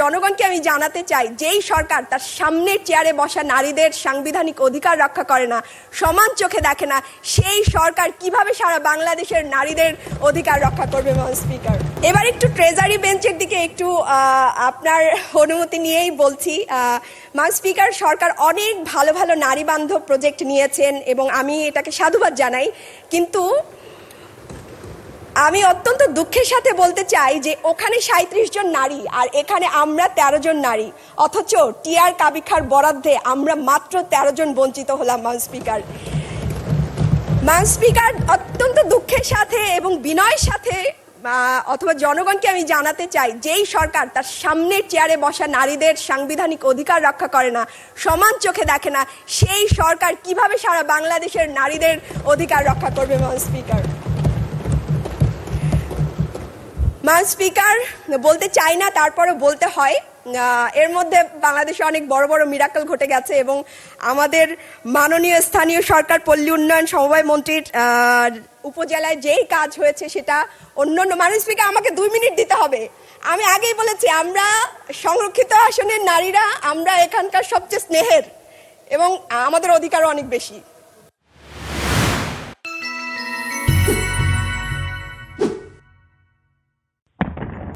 জনগণকে আমি জানাতে চাই, যেই সরকার তার সামনের চেয়ারে বসা নারীদের সাংবিধানিক অধিকার রক্ষা করে না, সমান চোখে দেখে না, সেই সরকার কিভাবে সারা বাংলাদেশের নারীদের অধিকার রক্ষা করবে? ম্যাডাম স্পিকার, এবার একটু ট্রেজারি বেঞ্চের দিকে একটু আপনার অনুমতি নিয়েই বলছি। ম্যাডাম স্পিকার, সরকার অনেক ভালো ভালো নারী বান্ধব প্রজেক্ট নিয়েছেন এবং আমি এটাকে সাধুবাদ জানাই, কিন্তু আমি অত্যন্ত দুঃখের সাথে বলতে চাই যে ওখানে ৩৭ জন নারী আর এখানে আমরা ১৩ জন নারী, অথচ টিআর কাবিখার বরাদ্দে আমরা মাত্র ১৩ জন বঞ্চিত হলাম। ম্যাডাম স্পিকার, অত্যন্ত দুঃখের সাথে এবং বিনয়ের সাথে অথবা জনগণকে আমি জানাতে চাই, যেই সরকার তার সামনের চেয়ারে বসা নারীদের সাংবিধানিক অধিকার রক্ষা করে না, সমান চোখে দেখে না, সেই সরকার কিভাবে সারা বাংলাদেশের নারীদের অধিকার রক্ষা করবে? ম্যাডাম স্পিকার, বলতে চাই না, তারপরে বলতে হয়। এর মধ্যে বাংলাদেশে অনেক বড় বড় মিরাকল ঘটে গেছে এবং আমাদের মাননীয় স্থানীয় সরকার পল্লী উন্নয়ন সমবায় মন্ত্রীর উপজেলায় যেই কাজ হয়েছে সেটা অন্য ম্যাডাম স্পিকার, আমাকে 2 মিনিট দিতে হবে। আমি আগেই বলেছি, আমরা সংরক্ষিত আসনের নারীরা আমরা এখানকার সবচেয়ে স্নেহের এবং আমাদের অধিকারও অনেক বেশি।